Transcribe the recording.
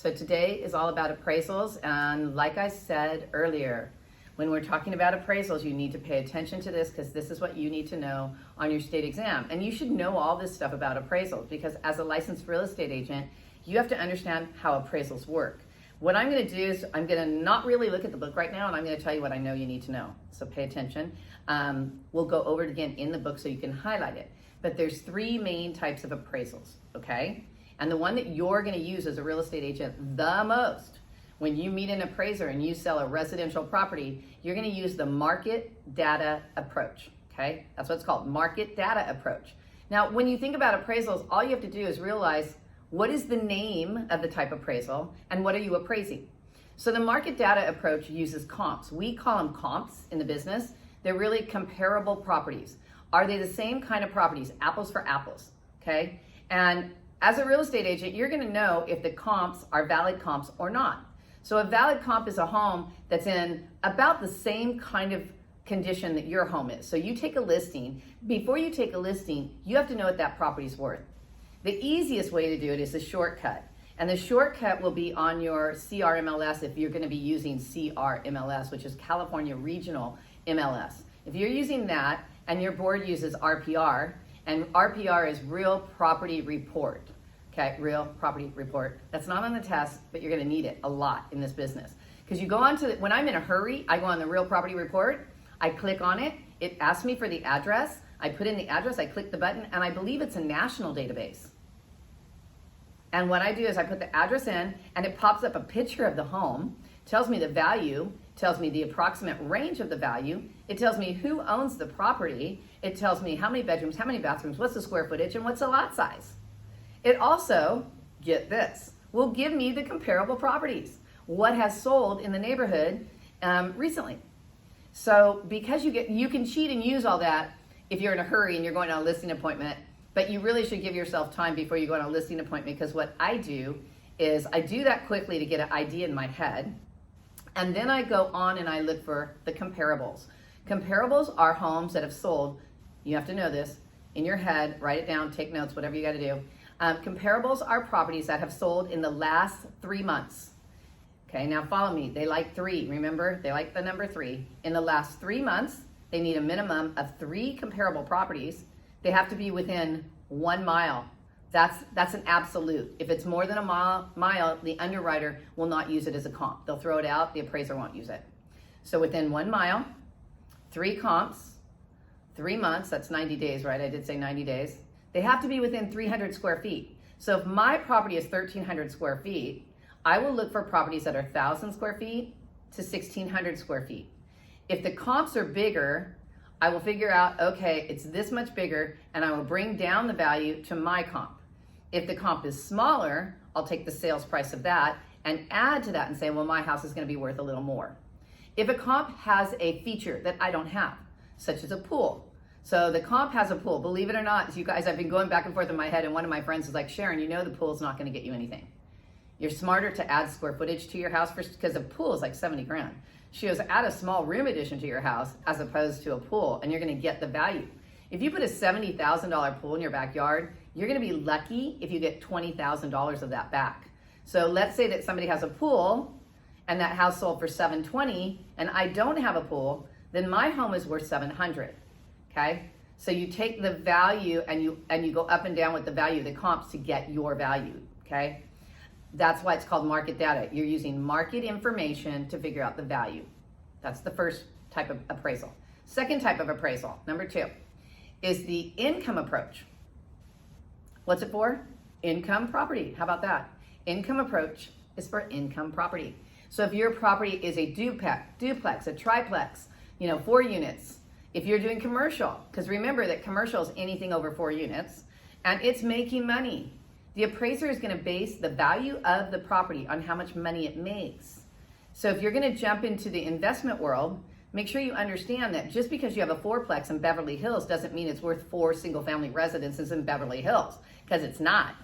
So today is all about appraisals, and like I said earlier, when we're talking about appraisals, you need to pay attention to this because this is what you need to know on your state exam. And you should know all this stuff about appraisals because as a licensed real estate agent, you have to understand how appraisals work. What I'm going to do is I'm going to not really look at the book right now, and I'm going to tell you what I know you need to know. So pay attention. We'll go over it again in the book so you can highlight it. But there's three main types of appraisals, okay? And the one that you're going to use as a real estate agent the most, when you meet an appraiser and you sell a residential property, you're going to use the market data approach, okay? That's what it's called, market data approach. Now, when you think about appraisals, all you have to do is realize what is the name of the type of appraisal and what are you appraising? So the market data approach uses comps. We call them comps in the business. They're really comparable properties. Are they the same kind of properties? Apples for apples, okay? And as a real estate agent, you're going to know if the comps are valid comps or not. So a valid comp is a home that's in about the same kind of condition that your home is. So you take a listing. Before you take a listing, you have to know what that property's worth. The easiest way to do it is a shortcut. And the shortcut will be on your NMLS if you're going to be using NMLS, which is California Regional MLS. If you're using that and your board uses RPR, and RPR is Real Property Report. Okay, Real Property Report. That's not on the test, but you're gonna need it a lot in this business. Because you go on to, when I'm in a hurry, I go on the Real Property Report, I click on it, it asks me for the address, I put in the address, I click the button, and I believe it's a national database. And what I do is I put the address in, and it pops up a picture of the home, tells me the value, tells me the approximate range of the value, it tells me who owns the property, it tells me how many bedrooms, how many bathrooms, what's the square footage, and what's the lot size. It also, get this, will give me the comparable properties, what has sold in the neighborhood recently. So because you can cheat and use all that if you're in a hurry and you're going on a listing appointment, but you really should give yourself time before you go on a listing appointment, because what I do is I do that quickly to get an idea in my head, and then I go on and I look for the comparables. Comparables are homes that have sold, you have to know this, in your head, write it down, take notes, whatever you got to do. Comparables are properties that have sold in the last 3 months. Okay, now follow me. They like 3. Remember, they like the number 3. In the last 3 months, they need a minimum of 3 comparable properties. They have to be within 1 mile. That's an absolute. If it's more than a mile, the underwriter will not use it as a comp. They'll throw it out. The appraiser won't use it. So within 1 mile, 3 comps, 3 months. That's 90 days, right? I did say 90 days. They have to be within 300 square feet. So if my property is 1,300 square feet, I will look for properties that are 1,000 square feet to 1,600 square feet. If the comps are bigger, I will figure out, okay, it's this much bigger, and I will bring down the value to my comp. If the comp is smaller, I'll take the sales price of that and add to that and say, well, my house is going to be worth a little more. If a comp has a feature that I don't have, such as a pool, so the comp has a pool. Believe it or not, you guys, I've been going back and forth in my head, and one of my friends is like, Sharon, you know the pool's not going to get you anything. You're smarter to add square footage to your house because a pool is like 70 grand. She goes, add a small room addition to your house as opposed to a pool, and you're going to get the value. If you put a $70,000 pool in your backyard, you're going to be lucky if you get $20,000 of that back. So let's say that somebody has a pool, and that house sold for $720, and I don't have a pool, then my home is worth $700. Okay, so you take the value and you go up and down with the value of the comps to get your value. Okay, that's why it's called market data. You're using market information to figure out the value. That's the first type of appraisal. Second type of appraisal, number 2, is the income approach. What's it for? Income property. How about that? Income approach is for income property. So if your property is a duplex, a triplex, 4 units. If you're doing commercial, because remember that commercial is anything over 4 units, and it's making money, the appraiser is going to base the value of the property on how much money it makes. So if you're going to jump into the investment world, make sure you understand that just because you have a 4-plex in Beverly Hills doesn't mean it's worth 4 single-family residences in Beverly Hills, because it's not.